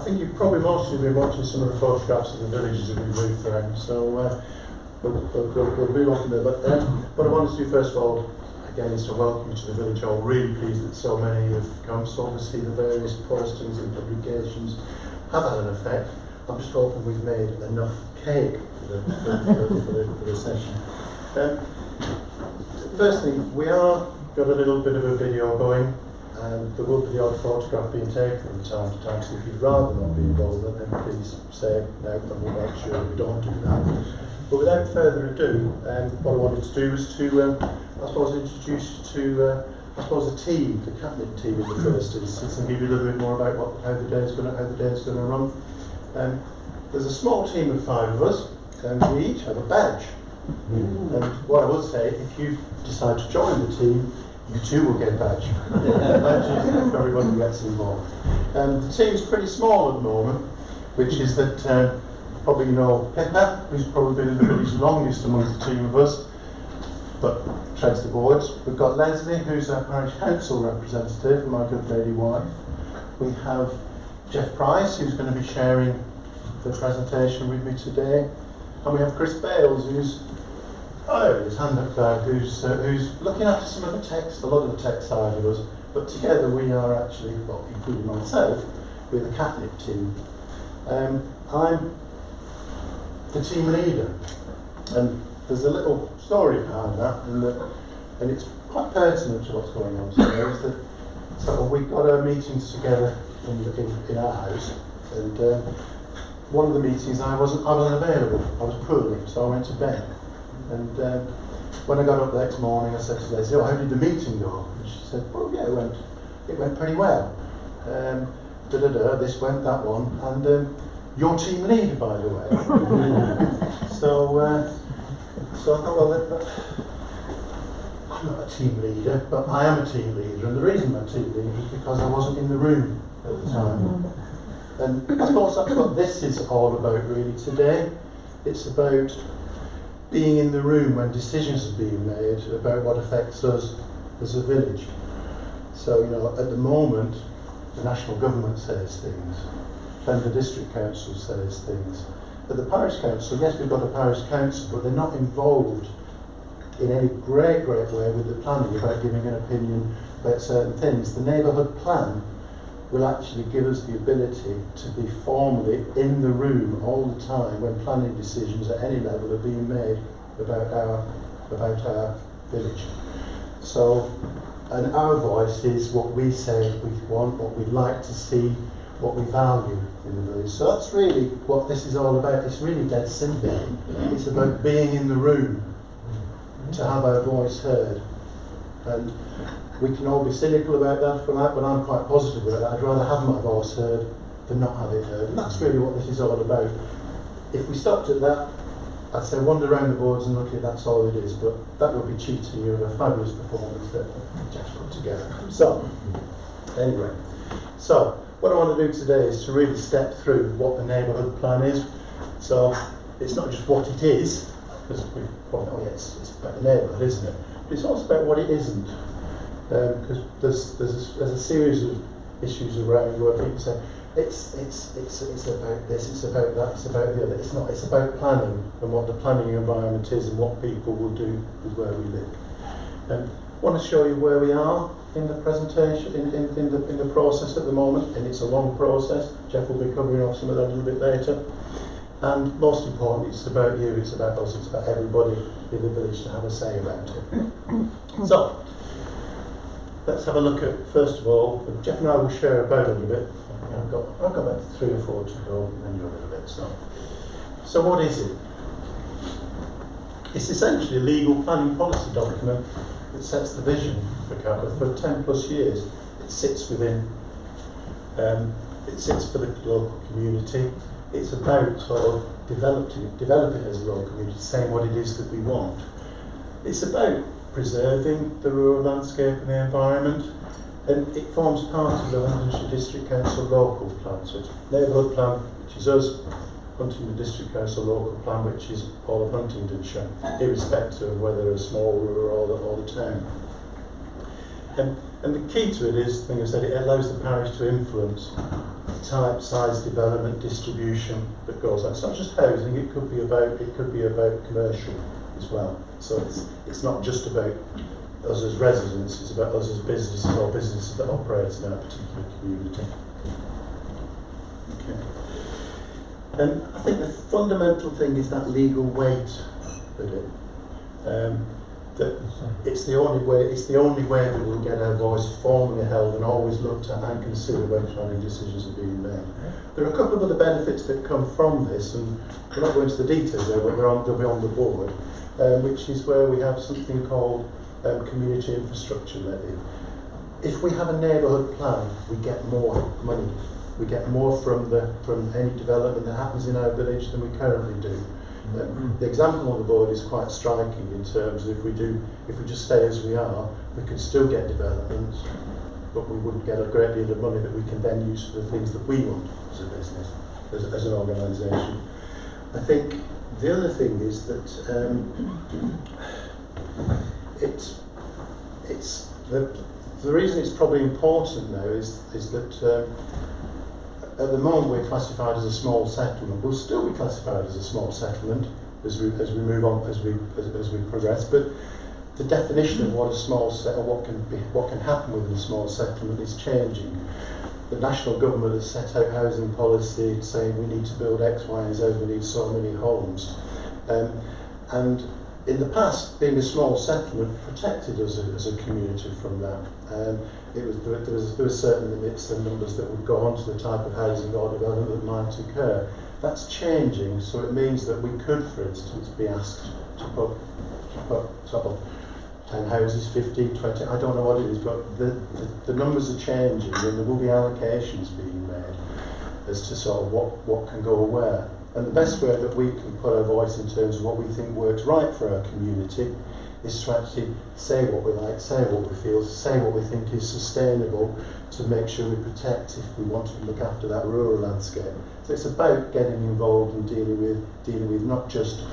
think you've probably mostly been watching some of the photographs of the villages that we've moved through, so we'll move on from there. But what I wanted to do first of all, again, is to welcome you to the village hall. Really pleased that so many have come, so obviously the various postings and publications have had an effect. I'm just hoping we've made enough cake for the session. Firstly, we are got a little bit of a video going, and there will be the odd photograph being taken from time to time, so if you'd rather not be involved, then please say no, and we'll make sure we don't do that. But without further ado, what I wanted to do was to, I suppose, introduce you to, I suppose, the team, the CatNiP team in the first instance, and give you a little bit more about how the day's going to run. There's a small team of 5 of us, and we each have a badge. And what I will say, if you decide to join the team, you too will get a badge. Badges for everyone who gets involved. The team's pretty small at the moment, which is that probably you know Pippa, who's probably been in the village longest amongst the team of us, but treads the boards. We've got Leslie, who's our parish council representative, my good lady wife. We have Jeff Price, who's going to be sharing the presentation with me today, and we have Chris Bales, who's his hand up there, who's looking after some of the text, a lot of the tech side of us. But together we are actually, well, including myself, we're the CatNiP team. I'm the team leader, and there's a little story behind that, and it's quite pertinent to what's going on today. Is that so we got our meetings together in our house, and one of the meetings I wasn't available. I was poorly, so I went to bed. And when I got up the next morning, I said to Leslie, "Oh, how did the meeting go?" And she said, "Well, yeah, it went pretty well. This went, that one, and your team leader, by the way." So I thought, well, I'm not a team leader, but I am a team leader, and the reason I'm a team leader is because I wasn't in the room at the time. And I suppose that's what this is all about really today. It's about being in the room when decisions are being made about what affects us as a village. So, you know, at the moment, the national government says things, then the district council says things. At the parish council, yes, we've got a parish council, but they're not involved in any great way with the planning about giving an opinion about certain things. The neighbourhood plan will actually give us the ability to be formally in the room all the time when planning decisions at any level are being made about our village. So, and our voice is what we say we want, what we'd like to see, what we value in the village. So that's really what this is all about. It's really dead simple. It's about being in the room to have our voice heard. And we can all be cynical about that, but I'm quite positive about that. I'd rather have my voice heard than not have it heard. And that's really what this is all about. If we stopped at that, I'd say wander around the boards and look at that's all it is, but that would be cheating you of a fabulous performance that Jeff's put together. So, anyway, so what I want to do today is to really step through what the neighbourhood plan is. So, it's not just what it is, because we probably know, yes, it's about the neighbourhood, isn't it? But it's also about what it isn't. Because there's a series of issues around where people say it's about this, it's about that, it's about the other. It's not. It's about planning and what the planning environment is and what people will do with where we live. I want to show you where we are in the presentation, in the process at the moment, and it's a long process. Jeff will be covering off some of that a little bit later. And most importantly, it's about you. It's about us. It's about everybody in the village to have a say around it. So. Let's have a look at, first of all, Jeff and I will share about a little bit. I've got about 3 or 4 to go, and then you a little bit. So what is it? It's essentially a legal planning policy document that sets the vision for Catworth for 10 plus years. It sits within, it sits for the local community. It's about sort of developing as a local community, saying what it is that we want. It's about preserving the rural landscape and the environment, and it forms part of the Huntingdonshire District Council local plan. So it's neighbourhood plan, which is us, Huntingdon District Council local plan, which is all of Huntingdonshire, irrespective of whether a small rural or the town. And the key to it is, I think I said, it allows the parish to influence type, size, development, distribution that goes on. It's not just housing, it could be about commercial as well. So it's not just about us as residents, it's about us as businesses or businesses that operate in our particular community. Okay. And I think the fundamental thing is that legal weight of it. That it's the only way that we'll get our voice formally held and always looked at and considered when planning decisions are being made. There are a couple of other benefits that come from this, and we're not going into the details there, but they'll be on the board, which is where we have something called community infrastructure levy. If we have a neighbourhood plan, we get more money. We get more from any development that happens in our village than we currently do. The example on the board is quite striking in terms of if we just stay as we are, we could still get developments, but we wouldn't get a great deal of money that we can then use for the things that we want as a business, as an organisation. I think the other thing is that it's the reason it's probably important now is that at the moment we're classified as a small settlement. We'll still be classified as a small settlement as we move on, as we progress. But the definition of what a small what can happen within a small settlement is changing. The national government has set out housing policy saying we need to build X, Y, and Z. We need so many homes, and in the past, being a small settlement protected us as a community from that. There was certain limits and numbers that would go on to the type of housing or development that might occur. That's changing, so it means that we could, for instance, be asked to put sort of 10 houses, 15, 20, I don't know what it is, but the numbers are changing and there will be allocations being made as to sort of what can go where. And the best way that we can put our voice in terms of what we think works right for our community is to actually say what we like, say what we feel, say what we think is sustainable to make sure we protect if we want to look after that rural landscape. So it's about getting involved and dealing with not just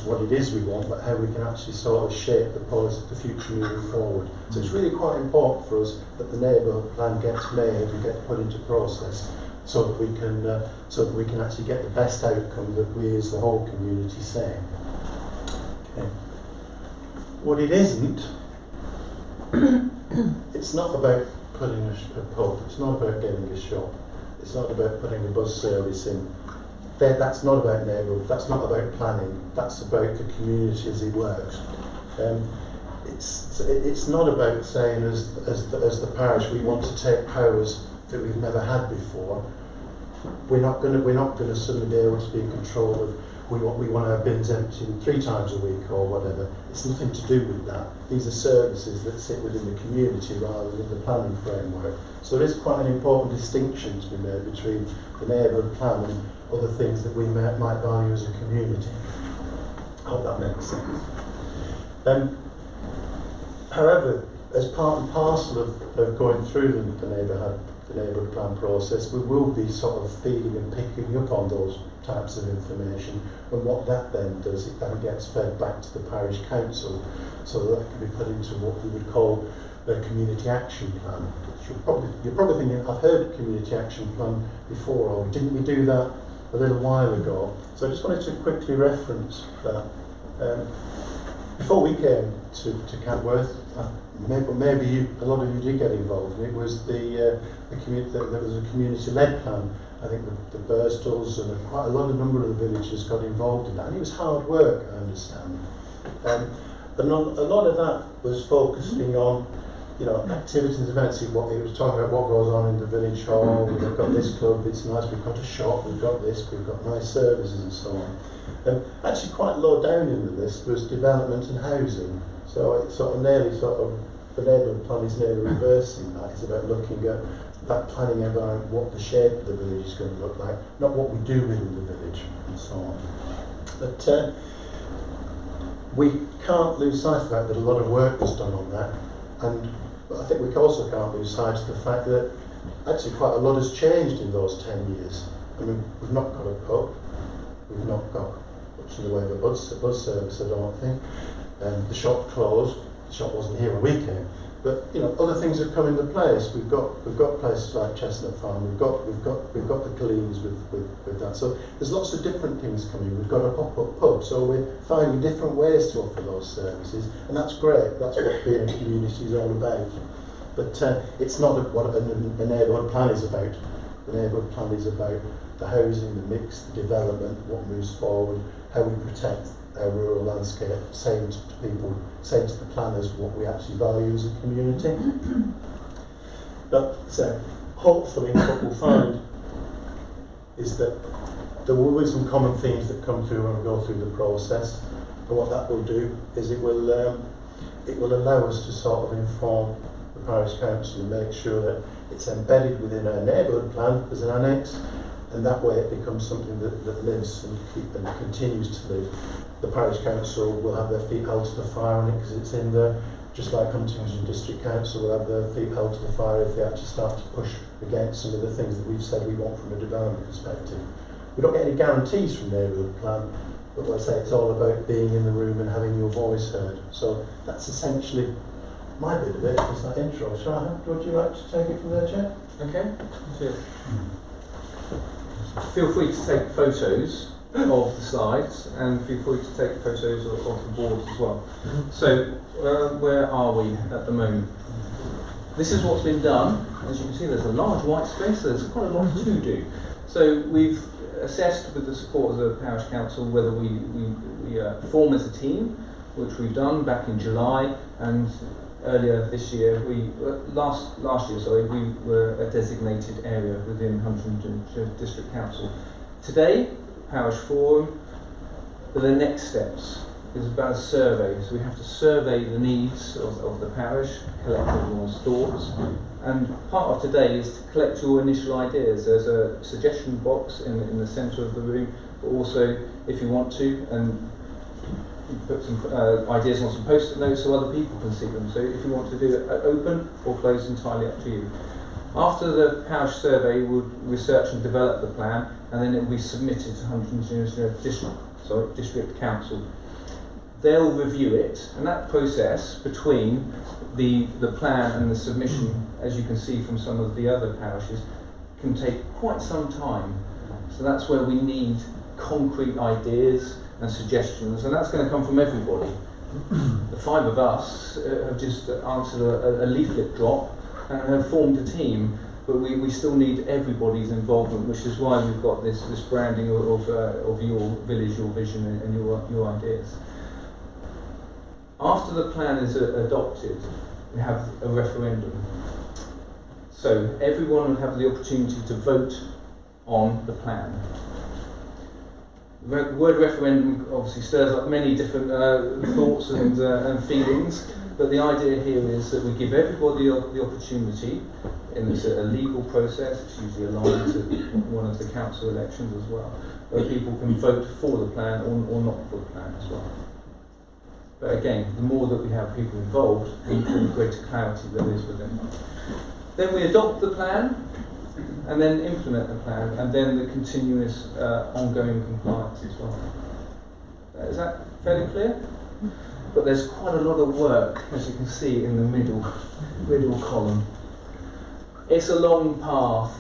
what it is we want, but how we can actually sort of shape the policy, the future moving forward. So it's really quite important for us that the neighbourhood plan gets made and gets put into process, so that we can actually get the best outcome that we as the whole community say. Okay. What it isn't, it's not about putting a pub, it's not about getting a shop, it's not about putting a bus service in. That's not about neighbourhood, that's not about planning, that's about the community as it works. It's not about saying as the parish we want to take powers that we've never had before. We're not going to suddenly be able to be in control of we want our bins emptied 3 times a week or whatever. It's nothing to do with that. These are services that sit within the community rather than the planning framework. So there is quite an important distinction to be made between the neighbourhood plan and other things that we might value as a community. I hope that makes sense. However, as part and parcel of going through the neighbourhood plan process, we will be sort of feeding and picking up on those types of information, and what that then does, it then gets fed back to the parish council, so that can be put into what we would call a community action plan. You're probably thinking, I've heard community action plan before, or didn't we do that a little while ago? So I just wanted to quickly reference that. Before we came to Catworth, maybe a lot of you did get involved, and it was there was a community-led plan. I think the Burstles and quite a number of the villages got involved in that, and it was hard work, I understand. But a lot of that was focusing on, activities and events. It was talking about what goes on in the village hall. We've got this club, it's nice. We've got a shop. We've got this. We've got nice services and so on. Actually, quite low down in the list was development and housing. So it's the neighbourhood plan is nearly reversing that. It's about looking at that planning environment, what the shape of the village is going to look like, not what we do within the village, and so on. But we can't lose sight of the fact that a lot of work was done on that, but I think we also can't lose sight of the fact that actually quite a lot has changed in those 10 years. I mean, we've not got a pub, we've not got much in the way of a bus service, I don't think. The shop closed. The shop wasn't here when we came. But you know, other things have come into place. We've got places like Chestnut Farm. We've got the Colleens with that. So there's lots of different things coming. We've got a pop-up pub. So we're finding different ways to offer those services, and that's great. That's what being a community is all about. But it's not what a neighbourhood plan is about. The neighbourhood plan is about the housing, the mix, the development, what moves forward, how we protect our rural landscape, saying to people, saying to the planners what we actually value as a community. But so hopefully what we'll find is that there will be some common themes that come through when we go through the process, and what that will do is it will allow us to sort of inform the parish council and make sure that it's embedded within our neighbourhood plan as an annex, and that way it becomes something that lives and continues to live. The parish council will have their feet held to the fire on it because it's in there, just like Huntingdon District Council will have their feet held to the fire if they actually start to push against some of the things that we've said we want from a development perspective. We don't get any guarantees from neighbourhood plan, but like I say, it's all about being in the room and having your voice heard. So that's essentially my bit of it, is that intro. Would you like to take it from there, Chair? Okay. Feel free to take photos of the slides, and feel free to take photos of the boards as well. So, where are we at the moment? This is what's been done. As you can see, there's a large white space, so there's quite a lot to do. So we've assessed, with the support of the parish council, whether we form as a team, which we've done back in July, and earlier this year, last year, we were a designated area within Huntingdon District Council. Today, Parish Forum, but the next steps is about a survey. So we have to survey the needs of the parish, collect everyone's thoughts, and part of today is to collect your initial ideas. There's a suggestion box in the centre of the room, but also, if you want to, and put some ideas on some post-it notes so other people can see them. So if you want to do it open or closed, entirely up to you. After the parish survey, we'll research and develop the plan, and then it will be submitted to Huntingdon District Council. They'll review it, and that process between the plan and the submission, as you can see from some of the other parishes, can take quite some time. So that's where we need concrete ideas and suggestions, and that's going to come from everybody. The five of us have just answered a leaflet drop and have formed a team, but we still need everybody's involvement, which is why we've got this branding of your village, your vision, and your ideas. After the plan is adopted, we have a referendum. So everyone will have the opportunity to vote on the plan. The word referendum obviously stirs up many different thoughts and feelings, but the idea here is that we give everybody the opportunity, and it's a legal process, it's usually aligned to one of the council elections as well, where people can vote for the plan or not for the plan as well. But again, the more that we have people involved, the greater clarity there is within them. Then we adopt the plan, and then implement the plan, and then the continuous ongoing compliance as well. Is that fairly clear? But there's quite a lot of work, as you can see in the middle column. It's a long path.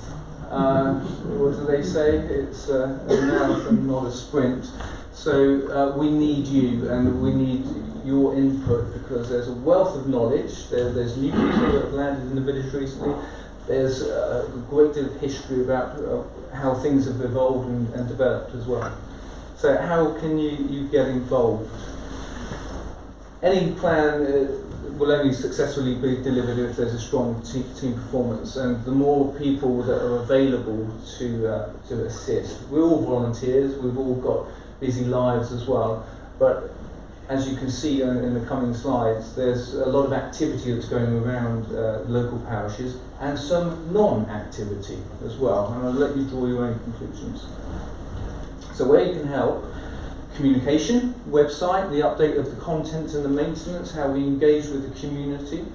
What do they say? It's a marathon, not a sprint. So we need you, and we need your input, because there's a wealth of knowledge. There's new people that have landed in the village recently. There's a great deal of history about how things have evolved and developed as well. So how can you get involved? Any plan will only successfully be delivered if there's a strong team performance, and the more people that are available to assist. We're all volunteers, we've all got busy lives as well, but as you can see in the coming slides, there's a lot of activity that's going around local parishes, and some non-activity as well, and I'll let you draw your own conclusions. So where you can help: communication, website, the update of the content and the maintenance, how we engage with the community.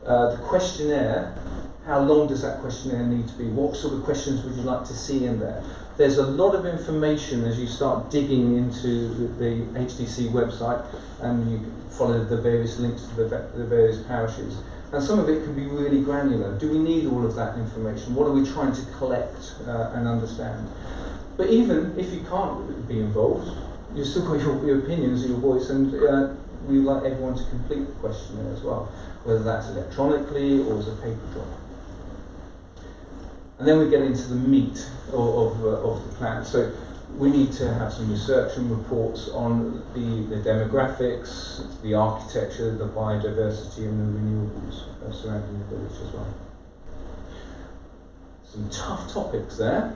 The questionnaire, how long does that questionnaire need to be? What sort of questions would you like to see in there? There's a lot of information as you start digging into the HDC website, and you follow the various links to the various parishes. And some of it can be really granular. Do we need all of that information? What are we trying to collect and understand? But even if you can't be involved, you've still got your opinions and your voice, and we like everyone to complete the questionnaire as well, whether that's electronically or as a paper drop. And then we get into the meat of the plan. So we need to have some research and reports on the demographics, the architecture, the biodiversity and the renewables surrounding the village as well. Some tough topics there.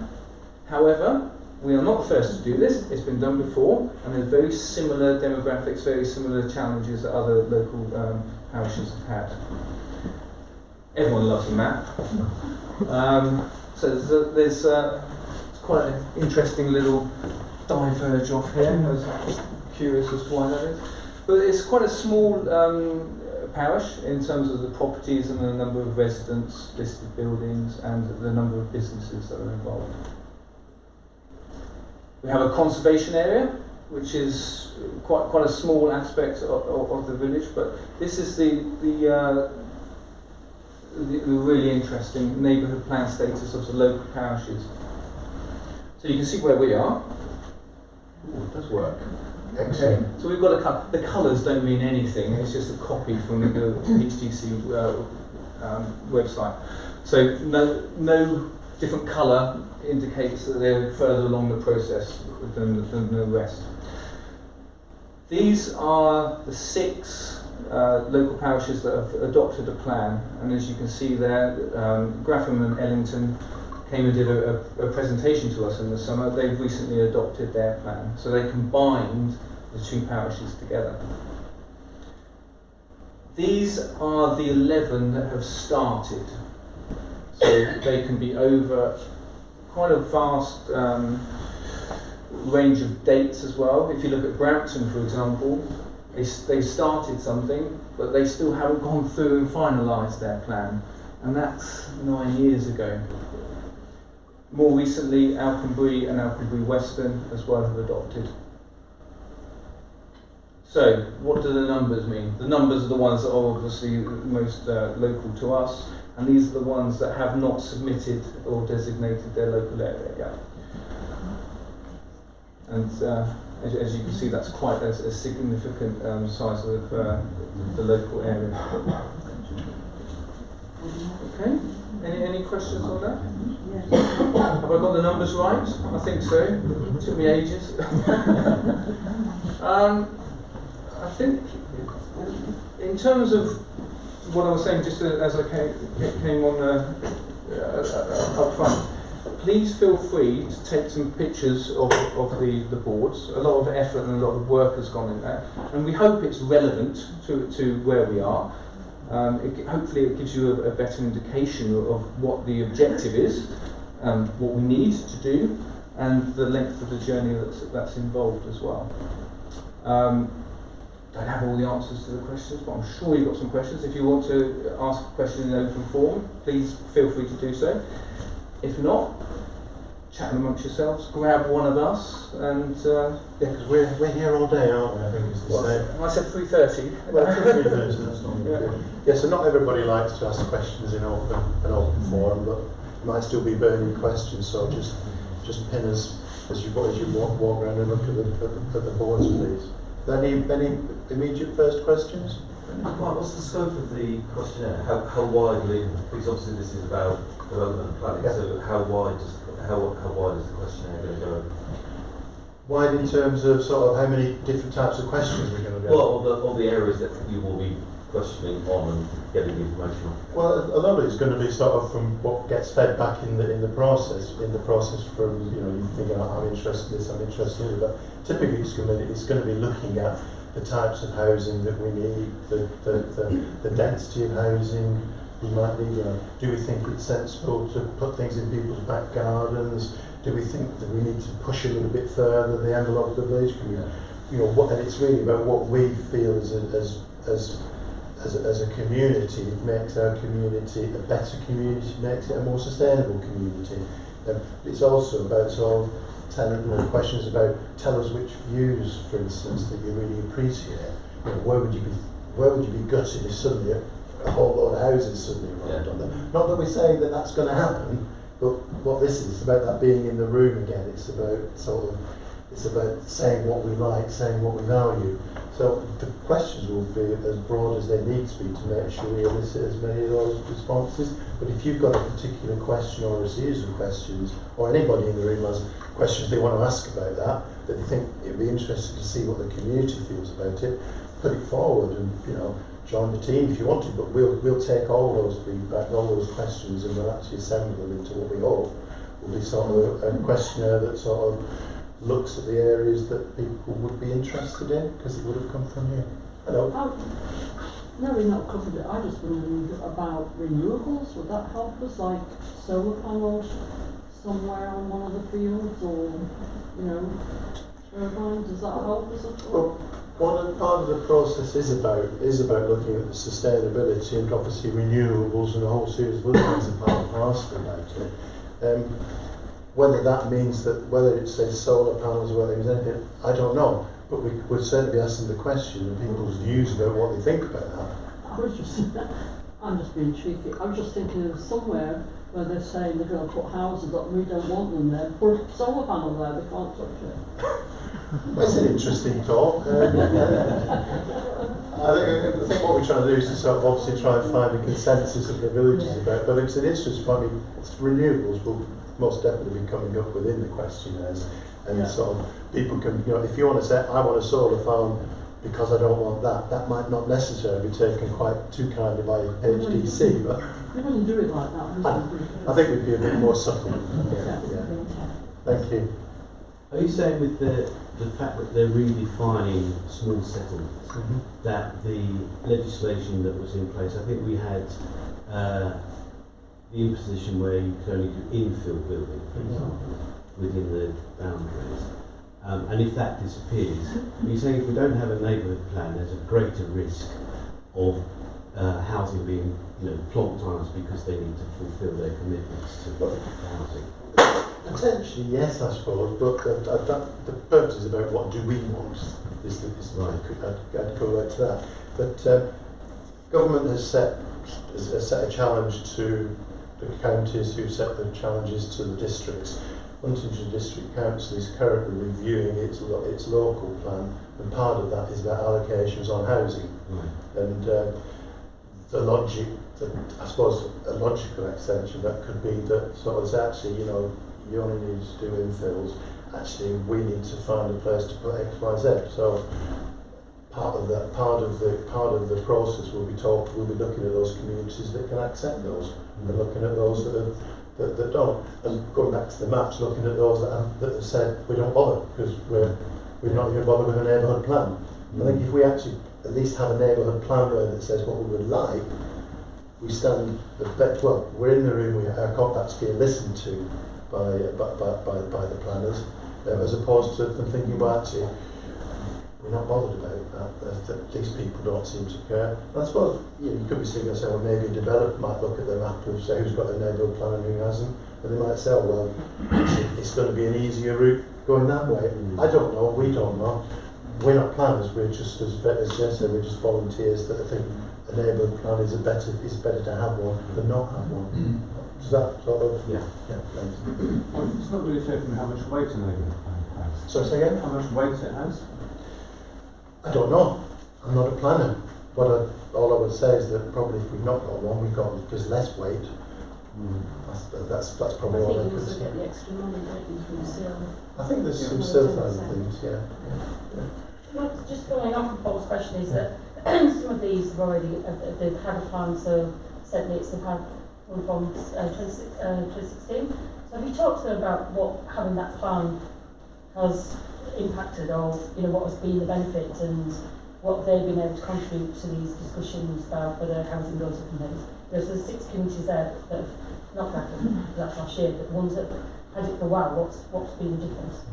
However, we are not the first to do this. It's been done before, and there's very similar demographics, very similar challenges that other local parishes have had. Everyone loves a map. So there's quite an interesting little diverge off here. I was curious as to why that is. But it's quite a small parish in terms of the properties and the number of residents, listed buildings, and the number of businesses that are involved. We have a conservation area, which is quite a small aspect of the village, but this is the really interesting neighbourhood plan status of the local parishes. So you can see where we are. Ooh, it does work. Excellent. Okay. So we've got the colours don't mean anything. It's just a copy from the HDC website. So no different colour indicates that they're further along the process than the rest. These are the 6 local parishes that have adopted a plan, and as you can see there, Graffham and Ellington came and did a presentation to us in the summer. They've recently adopted their plan, so they combined the 2 parishes together. These are the 11 that have started, so they can be over quite a vast range of dates as well. If you look at Brampton, for example, they started something, but they still haven't gone through and finalised their plan, and that's 9 years ago. More recently, Alconbury and Alconbury Western as well have adopted. So, what do the numbers mean? The numbers are the ones that are obviously most local to us, and these are the ones that have not submitted or designated their local area yet. And as you can see, that's quite a significant size of the local area. Okay, any questions on that? Have I got the numbers right? I think so. It took me ages. I think in terms of what I was saying, just as I came on up front, please feel free to take some pictures of the boards. A lot of effort and a lot of work has gone in there, and we hope it's relevant to where we are. Hopefully it gives you a better indication of what the objective is, what we need to do, and the length of the journey that's involved as well. Don't have all the answers to the questions, but I'm sure you've got some questions. If you want to ask a question in open forum, please feel free to do so. If not, chat amongst yourselves, grab one of us, and yeah, because we're here all day, aren't we? I think it's the same. I said 3:30. Well, 3:30, that's not good. Yeah, so not everybody likes to ask questions in an open forum, but there might still be burning questions. So just pin us as you walk around and look at the boards, please. Any immediate first questions? Mark, what's the scope of the questionnaire? How widely? Because obviously this is about development and planning. Yeah. So how wide is the questionnaire going to go? Wide in terms of sort of how many different types of questions we're going to get? Well, all the areas that you will be questioning on and getting the information on. Well, a lot of it's going to be sort of from what gets fed back in the process from, you know, you think, I'm interested in this, I'm interested in it, but typically it's going to be looking at the types of housing that we need, the density of housing we might need. You know, do we think it's sensible to put things in people's back gardens? Do we think that we need to push a little bit further the envelope of the village? Can we, you know, and it's really about what we feel as a community makes our community a better community, makes it a more sustainable community. It's also about sort of questions about tell us which views, for instance, that you really appreciate. You know, where would you be gutted if suddenly a whole load of houses suddenly arrived on there? Not that we're saying that that's going to happen, but what this is, it's about that being in the room again. It's about saying what we like, saying what we value. So the questions will be as broad as they need to be to make sure we elicit as many of those responses. But if you've got a particular question or a series of questions, or anybody in the room has questions they want to ask about that they think it'd be interesting to see what the community feels about it, put it forward and, you know, join the team if you want to, but we'll take all those feedback, all those questions, and we'll actually assemble them into what we hope will be sort of a questionnaire that sort of looks at the areas that people would be interested in, because it would have come from you. Hello. No, we've not covered it. I just wondered about renewables. Would that help us, like solar panels somewhere on one of the fields, or, you know, turbines? Does that help us at all? Well, part of the process is about looking at the sustainability and obviously renewables and a whole series of other things are part and parcel about it. Whether that means that, whether it says solar panels or whether it means anything, I don't know. But we would certainly be asking the question and people's views about what they think about that. I'm just being cheeky. I was just thinking of somewhere where they're saying they're going to put houses up and we don't want them there. Put a solar panel there, they can't touch it. That's an interesting thought. I think what we're trying to do is to sort of obviously try and find a consensus of the villages about, but it's an interesting point. I mean, renewables will most definitely be coming up within the questionnaires, and sort of people can, you know, if you want to say I want a solar farm because I don't want that, that might not necessarily be taken quite too kindly by HDC, but we wouldn't do it like that. I think we'd be a bit more subtle. Thank you. Are you saying with the fact that they're redefining small settlements, that the legislation that was in place, I think we had the imposition where you could only do infill building, for example, within the boundaries. And if that disappears, are you saying if we don't have a neighbourhood plan, there's a greater risk of housing being, you know, plonked on us because they need to fulfil their commitments to housing? Potentially, yes, I suppose, but the purpose is about what do we want. Right. I'd go back to that. But government has set a challenge to the counties, who set the challenges to the districts. Huntingdon District Council is currently reviewing its local plan, and part of that is about allocations on housing. Right. And the logic, I suppose, a logical extension that could be that sort of actually, you know, you only need to do infills. Actually, we need to find a place to put X, Y, Z. So part of the process will be looking at those communities that can accept those, and looking at those that don't. And going back to the maps, looking at those that have said we don't bother because we're not going to bother with a neighbourhood plan. I think if we actually at least have a neighbourhood plan there that says what we would like, we stand well. We're in the room. Our contacts being listened to by the planners, as opposed to them thinking, well, actually, we're not bothered about that. These people don't seem to care. And I suppose you could be sitting there saying, well, maybe a developer might look at the map and say who's got a neighbourhood plan and who hasn't, and they might say, oh, well, it's going to be an easier route going that way. I don't know. We don't know. We're not planners. We're just, as Jess said, we're just volunteers that think a neighbourhood plan is better to have one than not have one. Does that sort of... Yeah, thanks. Well, it's not really clear to me how much weight a neighbourhood plan has. Sorry, say again? How much weight it has? I don't know. I'm not a planner. All I would say is that probably if we've not got one, we've got just less weight. That's probably all I could say. Get the extra money from the seal. I think there's some certain things, yeah. Well, just following off of Paul's question is that some of these have already they've had a plan, so certainly they've had one from 2016. So have you talked to them about what having that plan has impacted, or what has been the benefit, and what they've been able to contribute to these discussions about whether housing goes up and things? There's 6 communities there that have not had that last year, but the ones that had it for a while, what's been the difference?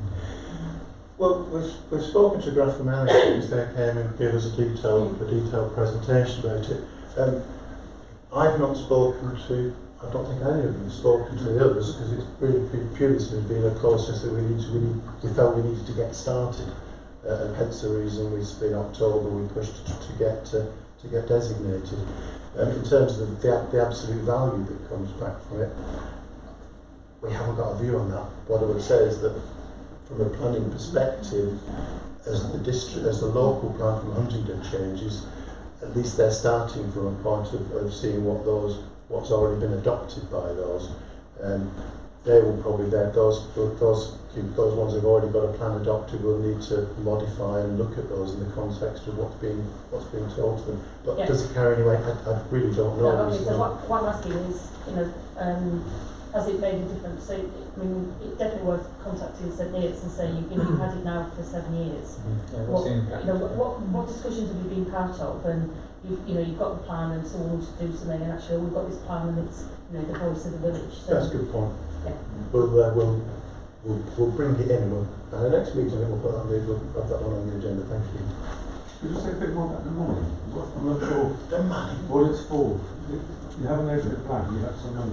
Well, we've spoken to Grafham Alex. They came and gave us a detailed presentation about it. I've not spoken to I don't think any of them have spoken to the others, because it's really purely been a process that we felt we needed to get started, and hence the reason in October we pushed to get designated. In terms of the absolute value that comes back from it, we haven't got a view on that. What I would say is that from a planning perspective, as the local plan from Huntingdon changes, at least they're starting from a point of seeing what's already been adopted by those. They will probably those ones who've already got a plan adopted will need to modify and look at those in the context of what's being told to them. But Yeah. does it carry any weight? I really don't know. No, okay, so what I'm asking is, has it made a difference? So, I mean, it's definitely worth contacting St Neots and saying, you've had it now for 7 years. Yeah, what's the impact? What discussions have you been part of? And you've got the plan and someone wants to do something, and actually we've got this plan and it's the voice of the village. So, That's a good point. Yeah. We'll bring it in. And the next meeting we'll have that one on the agenda. Thank you. Could you say a bit more about the money? I'm not sure The money. what it's for. You have a neighbourhood plan, you have some money.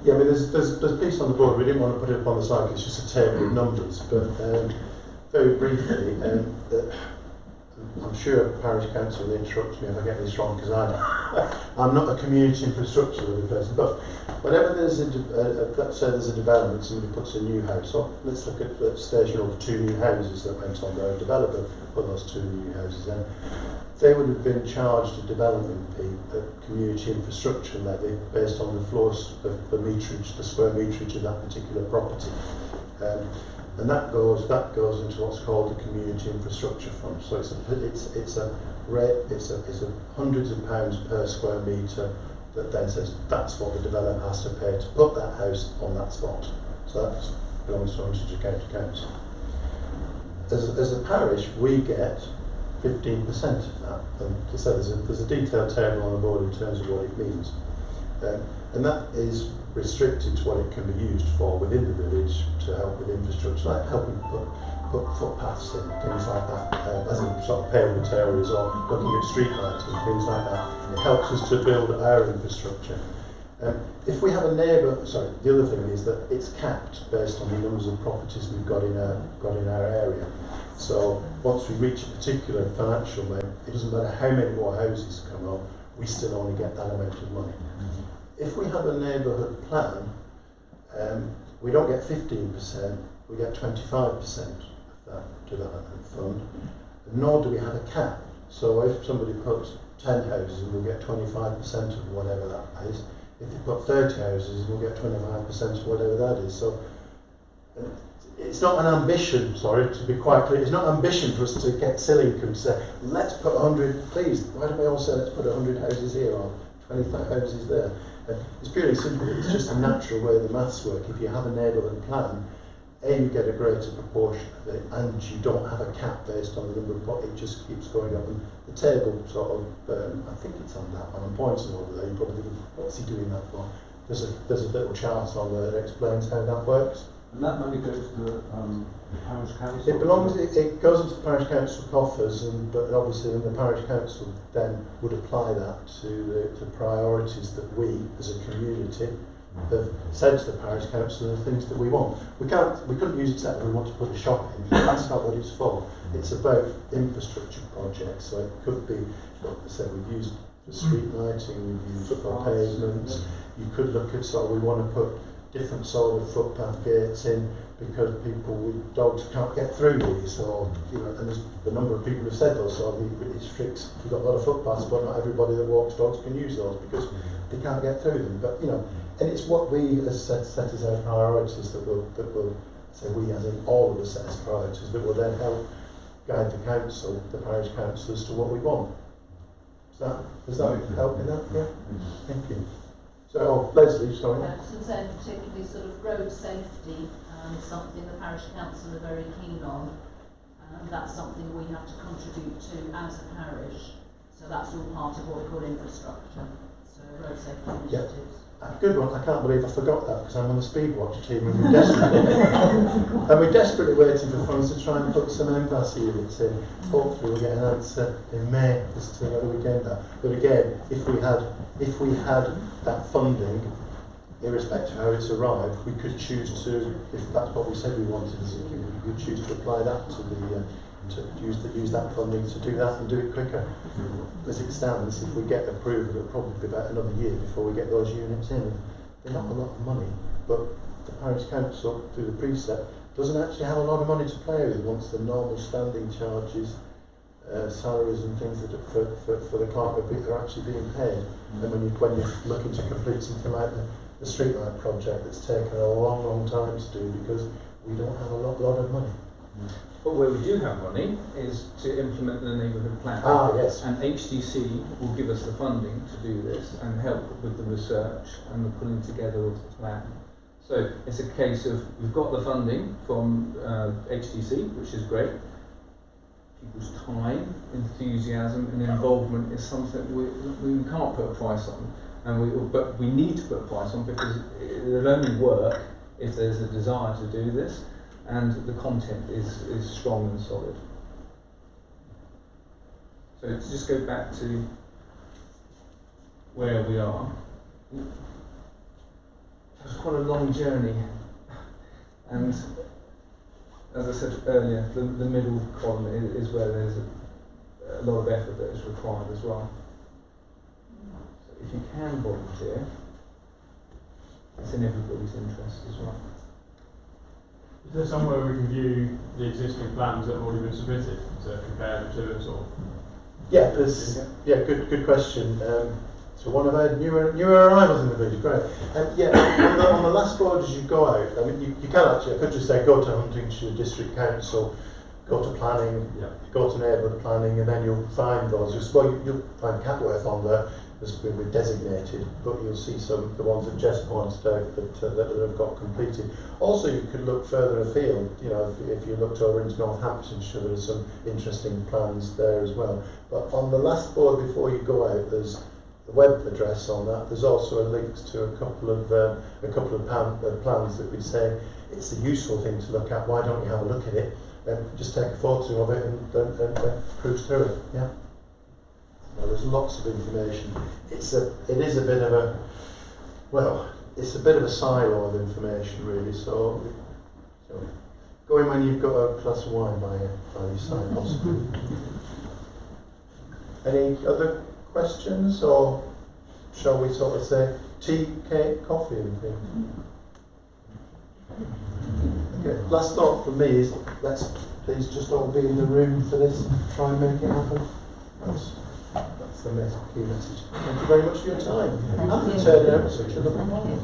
Yeah, I mean, there's a piece on the board. We didn't want to put it up on the slide. It's just a table of numbers. But very briefly, I'm sure Parish Council will interrupt me if I get this wrong, because I'm not a community infrastructure person. But whenever there's let's say there's a development, somebody puts a new house up. Let's look at the station of the 2 new houses that went on there. A developer put those 2 new houses in. They would have been charged a development fee, a community infrastructure levy, based on the floors, the meterage, the square meterage of that particular property. And that goes into what's called the community infrastructure fund. So it's a hundreds of pounds per square metre that then says that's what the developer has to pay to put that house on that spot. So that belongs to Huntingdon County Council. As a parish, we get 15% of that. And so there's a detailed table on the board in terms of what it means. And that is restricted to what it can be used for within the village to help with infrastructure, like helping put footpaths in, things like that, as in sort of pavement areas, or looking at street lights and things like that. It helps us to build our infrastructure. If we have a neighbour, the other thing is that it's capped based on the numbers of properties we've got in our area. So once we reach a particular financial limit, it doesn't matter how many more houses come on, we still only get that amount of money. If we have a neighbourhood plan, we don't get 15%, we get 25% of that development fund, nor do we have a cap. So if somebody puts 10 houses, we'll get 25% of whatever that is. If they put 30 houses, we'll get 25% of whatever that is. So it's not an ambition, to be quite clear, it's not ambition for us to get silly and say, let's put 100, please, why don't we all say let's put 100 houses here or 25 houses there? It's purely simple, it's just a natural way the maths work. If you have a neighbourhood plan, you get a greater proportion of it, and you don't have a cap based on the number of plots, it just keeps going up. And the table I think it's on that one, I'm pointing over there, you probably think, what's he doing that for? There's a little chart on there that explains how that works. And that money goes to the parish council? It goes into the parish council coffers, but obviously the parish council then would apply that to the priorities that we, as a community, have said to the parish council the things that we want. We couldn't use it to say we want to put a shop in. That's not what it's for. It's about infrastructure projects. So it could be, like I said, we've used for street lighting, we've used for pavements. You could look at we want to put different sort of footpath gates in because people with dogs can't get through these, or and there's the number of people who've said those sort of restricts. We've got a lot of footpaths, but not everybody that walks dogs can use those because they can't get through them. But and it's what we as set as our priorities that will say we as in all of us set as priorities that will then help guide the council, the parish council, as to what we want. Does that help in that? Yeah. Thank you. So, Leslie, sorry. Since then, particularly sort of road safety, something the parish council are very keen on. That's something we have to contribute to as a parish. So that's all part of what we call infrastructure. So road safety initiatives. Good one. I can't believe I forgot that because I'm on the speed watch team and we're desperately waiting for funds to try and put some MVAS units in. Hopefully we'll get an answer in May as to whether we get that. But again, if we had that funding, irrespective of how it's arrived, we could choose to, if that's what we said we wanted, we could choose to apply that to the to use that funding to do that and do it quicker. As it stands, if we get approval, it'll probably be about another year before we get those units in. They're not a lot of money, but the parish council, through the precept, doesn't actually have a lot of money to play with once the normal standing charges, salaries and things that for the clerk are actually being paid. And when you're looking to complete something like the streetlight project, that's taken a long time to do because we don't have a lot of money. But where we do have money is to implement the neighbourhood plan. Ah, yes. And HDC will give us the funding to do this and help with the research and the pulling together of the plan. So it's a case of we've got the funding from HDC, which is great. People's time, enthusiasm and involvement is something we can't put a price on. But we need to put a price on because it'll only work if there's a desire to do this and the content is strong and solid. So to just go back to where we are, it was quite a long journey, and as I said earlier, the middle column is where there's a lot of effort that is required as well. So if you can volunteer, it's in everybody's interest as well. Is there somewhere we can view the existing plans that have already been submitted to compare the two and sort of? Yeah, good question. So one of our newer arrivals in the village, great. On the last board as you go out, I mean, you can actually, I could just say go to Huntingdonshire District Council, go to planning, go to neighbourhood planning, and then you'll find those. You'll find Catworth on there, as we've designated, but you'll see some the ones that Jess pointed out that have got completed. Also, you could look further afield. You know, if you looked over into Northamptonshire, there are some interesting plans there as well. But on the last board before you go out, there's the web address on that. There's also a link to a couple of plans that we say it's a useful thing to look at. Why don't you have a look at it? Just take a photo of it and cruise through it. Yeah. Well, there's lots of information. It is a bit of a silo of information, really. So go in when you've got a glass of wine by your side, possibly. Any other questions, or shall we sort of say tea, cake, coffee, and things? Okay. Last thought from me is let's please just all be in the room for this. Try and make it happen. That's the key message. Thank you very much for your time. And for turning out such a lovely morning.